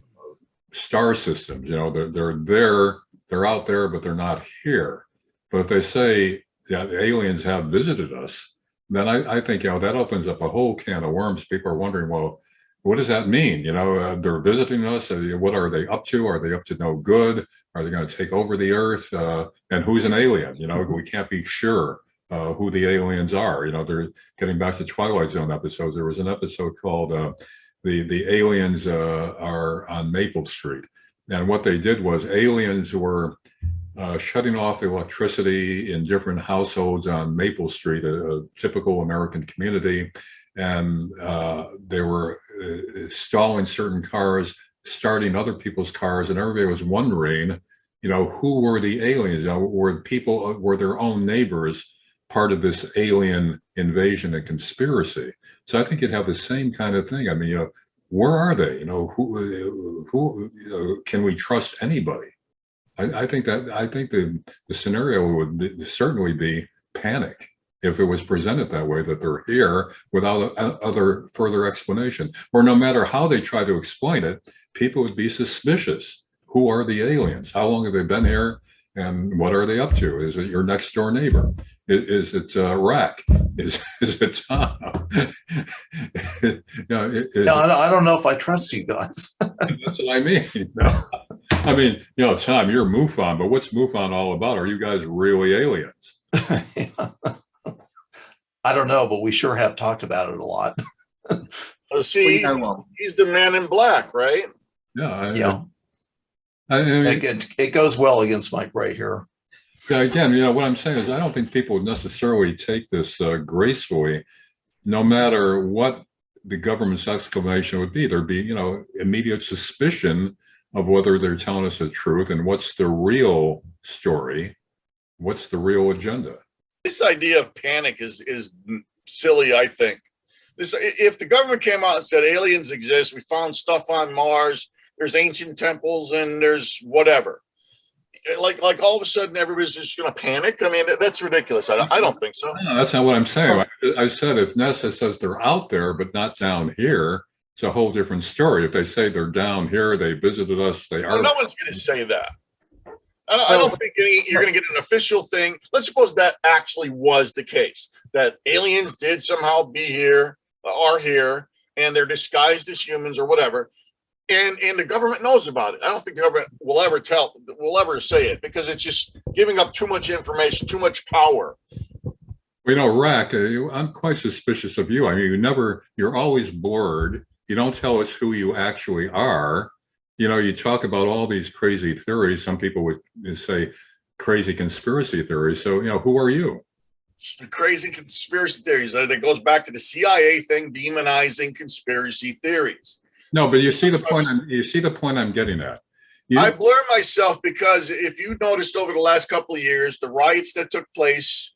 star systems. They're there, they're out there, but they're not here. But if they say that aliens have visited us, then I think, that opens up a whole can of worms. People are wondering, well, what does that mean? They're visiting us. What are they up to? Are they up to no good? Are they going to take over the earth? And who's an alien? We can't be sure who the aliens are. They're getting back to Twilight Zone episodes. There was an episode called the Aliens Are on Maple Street. And what they did was aliens were shutting off the electricity in different households on Maple Street, a typical American community. And they were stalling certain cars, starting other people's cars, and everybody was wondering who were the aliens? Were their own neighbors part of this alien invasion and conspiracy? So I think you'd have the same kind of thing. I mean, where are they? Who can we trust anybody? I think the scenario would certainly be panic if it was presented that way, that they're here without other further explanation, or no matter how they try to explain it, people would be suspicious. Who are the aliens? How long have they been here? And what are they up to? Is it your next door neighbor? Is it Rack? Is it Tom? No, I don't know if I trust you guys. That's what I mean. I mean, Tom, you're MUFON, but what's MUFON all about? Are you guys really aliens? I don't know, but we sure have talked about it a lot. See, he's the man in black, right? Yeah. I mean, it goes well against my gray hair. Again, what I'm saying is I don't think people would necessarily take this gracefully, no matter what the government's explanation would be. There'd be, immediate suspicion of whether they're telling us the truth and what's the real story, what's the real agenda. This idea of panic is silly, I think. If the government came out and said aliens exist, we found stuff on Mars, there's ancient temples, and there's whatever, like all of a sudden everybody's just going to panic. I mean, that's ridiculous. I don't think so. No, that's not what I'm saying. I said if NASA says they're out there but not down here, it's a whole different story. If they say they're down here, they visited us, they are. Well, no one's going to say that. I don't think you're going to get an official thing. Let's suppose that actually was the case, that aliens did somehow be here, are here, and they're disguised as humans or whatever. And the government knows about it. I don't think the government will ever say it, because it's just giving up too much information, too much power. Rack, I'm quite suspicious of you. I mean, you're always blurred. You don't tell us who you actually are. You talk about all these crazy theories. Some people would say crazy conspiracy theories. So, who are you? Crazy conspiracy theories. That goes back to the CIA thing, demonizing conspiracy theories. No, but you see the point. You see the point I'm getting at. I blur myself because if you noticed over the last couple of years, the riots that took place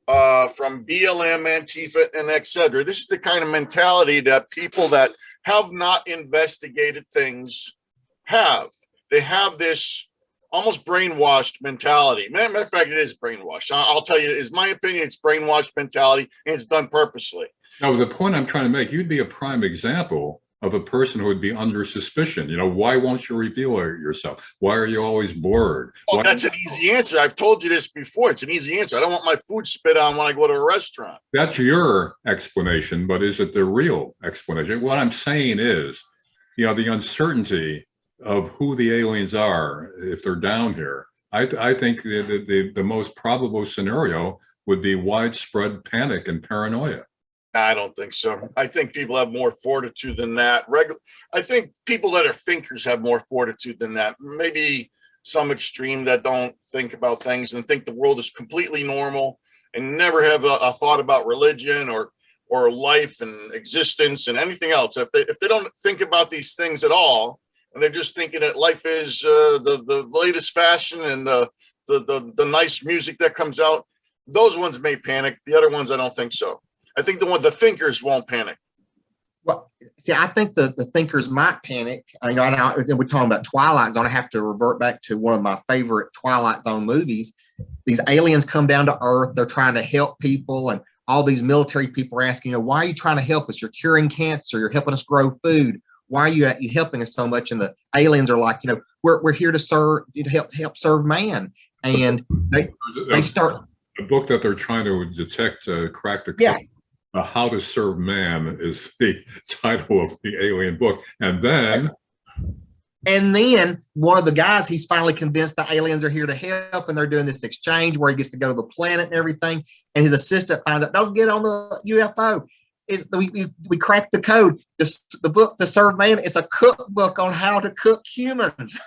from BLM, Antifa, and etc. This is the kind of mentality that people that have not investigated things have. They have this almost brainwashed mentality. Matter of fact, it is brainwashed. I'll tell you, is my opinion, it's brainwashed mentality, and it's done purposely. No, the point I'm trying to make, you'd be a prime example of a person who would be under suspicion. Why won't you reveal yourself? Why are you always blurred? Oh, that's an easy answer. I've told you this before. It's an easy answer. I don't want my food spit on when I go to a restaurant. That's your explanation, but is it the real explanation? What I'm saying is, the uncertainty of who the aliens are, if they're down here. I think the most probable scenario would be widespread panic and paranoia. I don't think so. I think people have more fortitude than that. I think people that are thinkers have more fortitude than that. Maybe some extreme that don't think about things and think the world is completely normal and never have a thought about religion or life and existence and anything else. If they don't think about these things at all, and they're just thinking that life is the latest fashion and the nice music that comes out, those ones may panic. The other ones, I don't think so. I think the thinkers won't panic. Well, see, I think the thinkers might panic. We're talking about Twilight Zone. I have to revert back to one of my favorite Twilight Zone movies. These aliens come down to Earth. They're trying to help people, and all these military people are asking, why are you trying to help us? You're curing cancer. You're helping us grow food. Why are you helping us so much? And the aliens are like, we're here to serve, to help serve man. And they start the book that they're trying to detect, crack the code. Yeah. How to Serve Man is the title of the alien book. And then one of the guys, he's finally convinced the aliens are here to help, and they're doing this exchange where he gets to go to the planet and everything. And his assistant finds out, don't get on the UFO. We cracked the code. The book, To Serve Man, it's a cookbook on how to cook humans.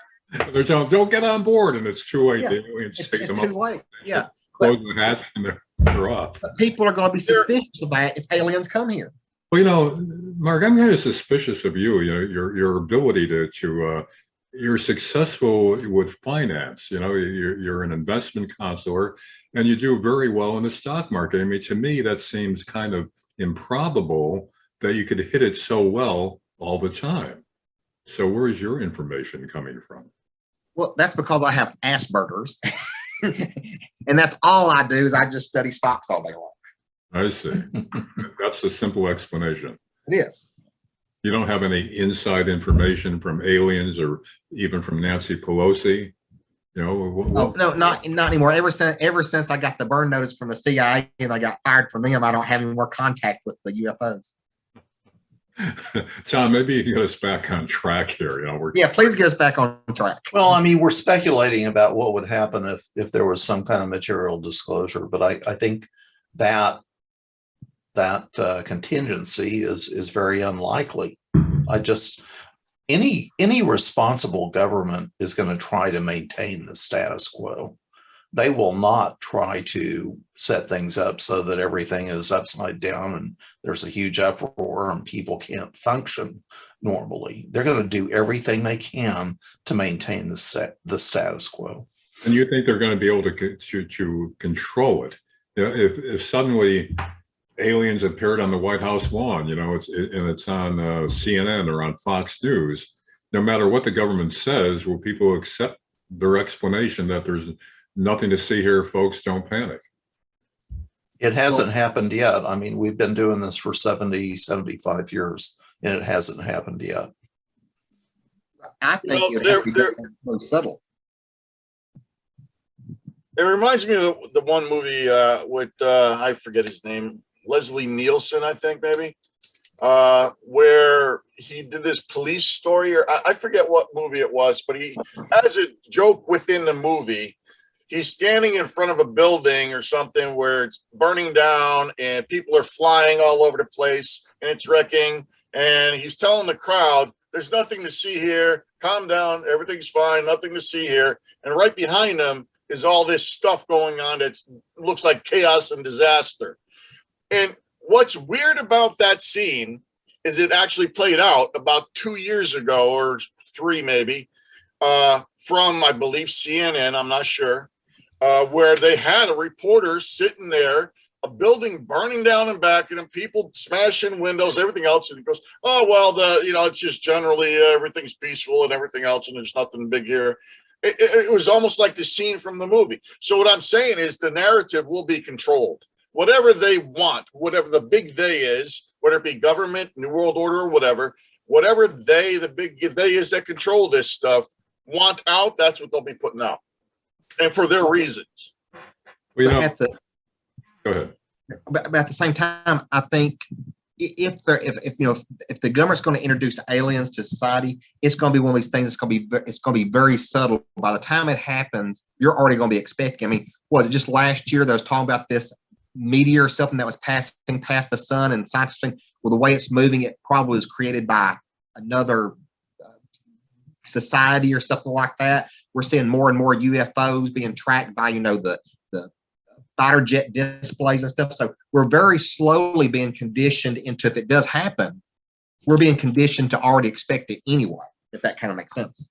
They're telling, don't get on board, and it's too late. Yeah. The aliens take them too up. late. Yeah. Close the hatch and they're off. But people are going to be suspicious of that if aliens come here. Well, Mark, I'm kind of suspicious of you. Your ability to you're successful with finance. You're an investment counselor, and you do very well in the stock market. I mean, to me, that seems kind of improbable that you could hit it so well all the time. So where is your information coming from? Well, that's because I have Asperger's. And that's all I do is I just study stocks all day long. I see. That's the simple explanation. It is. You don't have any inside information from aliens or even from Nancy Pelosi? Oh, no, not anymore. Ever since I got the burn notice from the CIA and I got fired from them, I don't have any more contact with the UFOs. Tom, maybe you can get us back on track here. Yeah, please get us back on track. Well, I mean, we're speculating about what would happen if there was some kind of material disclosure, but I think that contingency is very unlikely. Any responsible government is going to try to maintain the status quo. They will not try to set things up so that everything is upside down and there's a huge uproar and people can't function normally. They're going to do everything they can to maintain the status quo. And you think they're going to be able to control it? If suddenly aliens appeared on the White House lawn, it's on CNN or on Fox News, no matter what the government says, will people accept their explanation that there's nothing to see here, folks, don't panic? It hasn't happened yet. I mean, we've been doing this for 70, 75 years, and it hasn't happened yet. I think it would have to be very subtle. It reminds me of the one movie with, I forget his name, Leslie Nielsen, I think maybe, where he did this police story, or I forget what movie it was, but he has a joke within the movie. He's standing in front of a building or something where it's burning down and people are flying all over the place and it's wrecking. And he's telling the crowd, there's nothing to see here. Calm down. Everything's fine. Nothing to see here. And right behind him is all this stuff going on that looks like chaos and disaster. And what's weird about that scene is it actually played out about 2 years ago or 3 maybe, from, I believe, CNN, I'm not sure, where they had a reporter sitting there, a building burning down and back, and people smashing windows, everything else. And he goes, oh, well, it's just generally everything's peaceful and everything else, and there's nothing big here. It was almost like the scene from the movie. So what I'm saying is the narrative will be controlled. Whatever they want, whatever the big they is, whether it be government, New World Order, or whatever the big they is that control this stuff want out, that's what they'll be putting out. And for their reasons. Well, go ahead. But at the same time, I think if the government's going to introduce aliens to society, it's going to be one of these things. It's going to be very subtle. By the time it happens, you're already going to be expecting. I mean, just last year they was talking about this meteor or something that was passing past the sun, and scientists think, well, the way it's moving, it probably was created by another society or something like that. We're seeing more and more UFOs being tracked by, the fighter jet displays and stuff. So we're very slowly being conditioned into, if it does happen, we're being conditioned to already expect it anyway, if that kind of makes sense.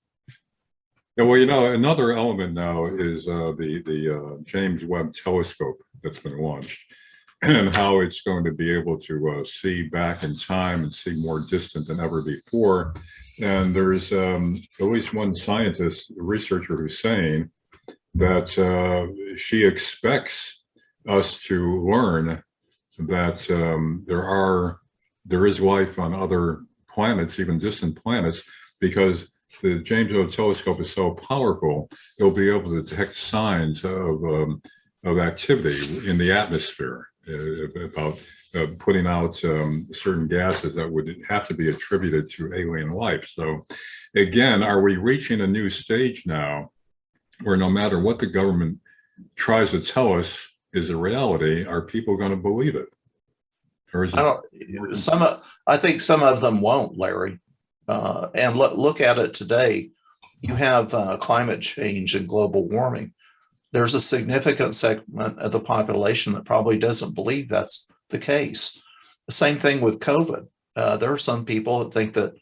Yeah, well, another element now is the James Webb Telescope that's been launched, and how it's going to be able to see back in time and see more distant than ever before. And there's at least one scientist, researcher, who's saying that she expects us to learn that there is life on other planets, even distant planets, because the James Webb Telescope is so powerful, it'll be able to detect signs of activity in the atmosphere, about putting out certain gases that would have to be attributed to alien life. So again, are we reaching a new stage now where no matter what the government tries to tell us is a reality, are people going to believe it? Or is it? I think some of them won't, Larry. And look at it today. You have climate change and global warming. There's a significant segment of the population that probably doesn't believe that's the case. The same thing with COVID. There are some people that think that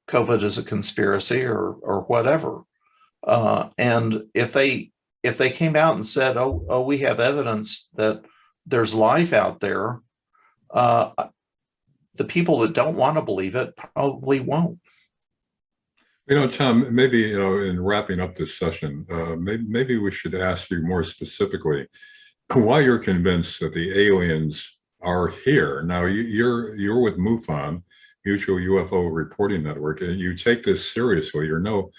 COVID is a conspiracy or whatever. And if they came out and said, oh, we have evidence that there's life out there, the people that don't want to believe it probably won't. Tom, maybe, in wrapping up this session, maybe we should ask you more specifically why you're convinced that the aliens are here. Now, you're with MUFON, Mutual UFO Reporting Network, and you take this seriously. You're no,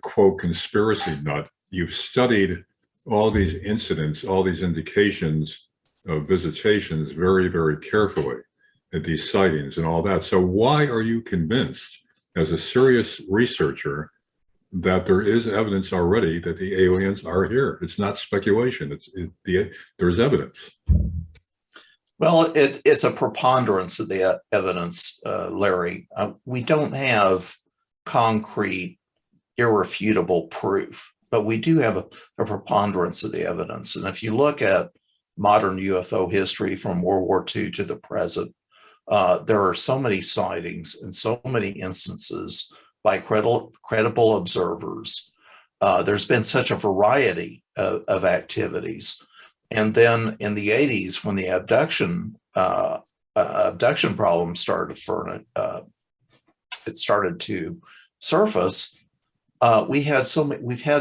quote, conspiracy nut. You've studied all these incidents, all these indications of visitations very, very carefully at these sightings and all that. So why are you convinced, as a serious researcher, that there is evidence already that the aliens are here? It's not speculation. There's evidence. Well, it's a preponderance of the evidence, Larry. We don't have concrete, irrefutable proof, but we do have a preponderance of the evidence. And if you look at modern UFO history from World War II to the present, there are so many sightings and so many instances by credible observers. There's been such a variety of activities. And then in the 80s, when the abduction problem started to surface, we've had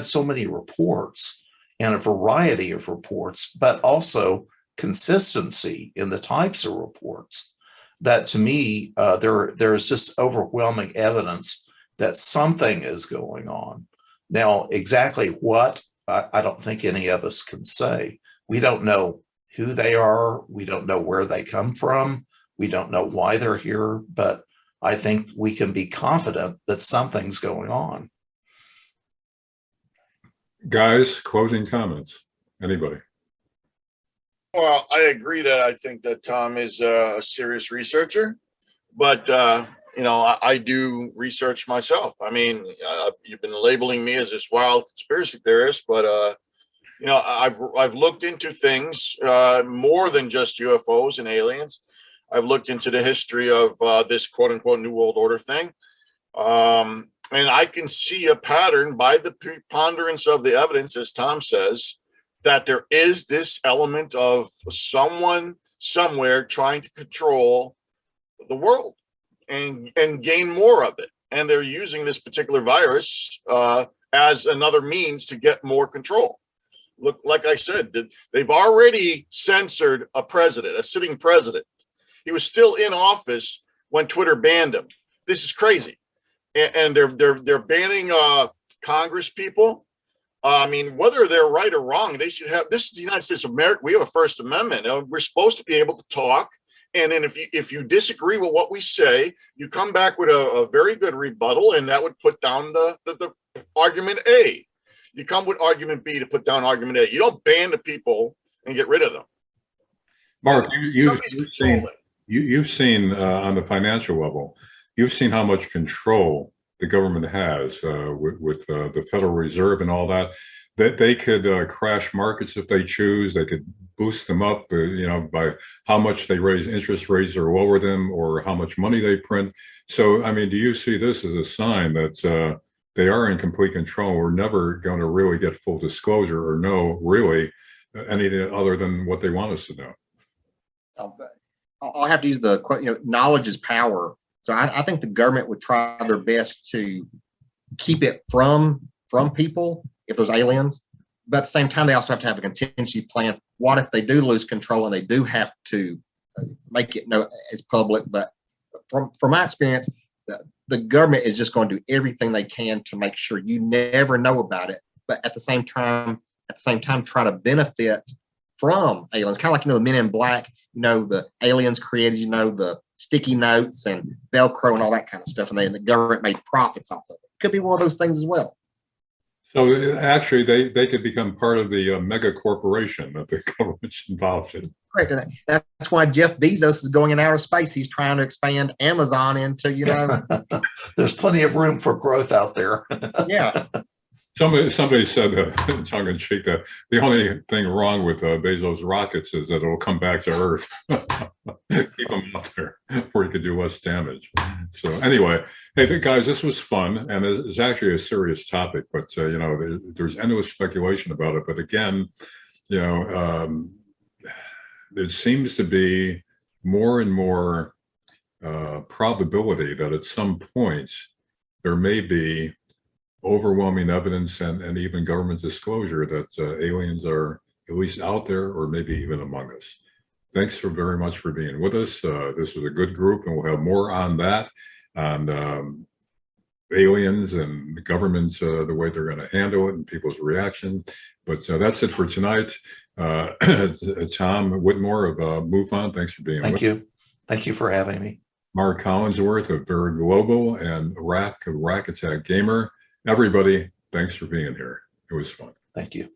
so many reports and a variety of reports, but also consistency in the types of reports, that to me, there is just overwhelming evidence that something is going on. Now, exactly what, I don't think any of us can say. We don't know who they are. We don't know where they come from. We don't know why they're here, but I think we can be confident that something's going on. Guys, closing comments. Anybody? Well, I agree that I think that Tom is a serious researcher, but I do research myself. I mean, you've been labeling me as this wild conspiracy theorist, but I've looked into things more than just UFOs and aliens. I've looked into the history of this quote unquote New World Order thing. And I can see a pattern by the preponderance of the evidence, as Tom says, that there is this element of someone somewhere trying to control the world and gain more of it. And they're using this particular virus as another means to get more control. Look, like I said, they've already censored a president, a sitting president. He was still in office when Twitter banned him. This is crazy. And they're banning Congress people. I mean, whether they're right or wrong, they should have. This is the United States of America. We have a First Amendment. We're supposed to be able to talk. And then if you disagree with what we say, you come back with a very good rebuttal, and that would put down the argument A. You come with argument B to put down argument A. You don't ban the people and get rid of them. Mark, you've seen on the financial level, you've seen how much control the government has with the Federal Reserve and all that. That they could crash markets if they choose. They could boost them up, by how much they raise interest rates or lower them, or how much money they print. So, I mean, do you see this as a sign that they are in complete control? We're never going to really get full disclosure or know really anything other than what they want us to know. I'll have to use the quote, knowledge is power. So I think the government would try their best to keep it from people if there's aliens. But at the same time, they also have to have a contingency plan. What if they do lose control and they do have to make it known as public? But from my experience, the government is just going to do everything they can to make sure you never know about it. But at the same time, try to benefit from aliens. Kind of like, the Men in Black, the aliens created, the sticky notes and Velcro and all that kind of stuff. And the government made profits off of it. Could be one of those things as well. So actually, they could become part of the mega corporation that the government's involved in. Correct. And that's why Jeff Bezos is going in outer space. He's trying to expand Amazon into, There's plenty of room for growth out there. Yeah. Somebody said tongue in cheek, that the only thing wrong with Bezos' rockets is that it'll come back to Earth. Keep them out there where it could do less damage. So anyway, hey guys, this was fun, and it's actually a serious topic. But you know, there's endless speculation about it. But again, you know, there seems to be more and more probability that at some point there may be overwhelming evidence and even government disclosure that aliens are at least out there, or maybe even among us. Thanks very much for being with us. This was a good group, and we'll have more on that, on aliens and the governments, the way they're going to handle it and people's reaction. But that's it for tonight. Tom Whitmore of MUFON, thanks for being with us. Thank you. Thank you for having me. Mark Collinsworth of Very Global, and Rack of Rack Attack Gamer. Everybody, thanks for being here. It was fun. Thank you.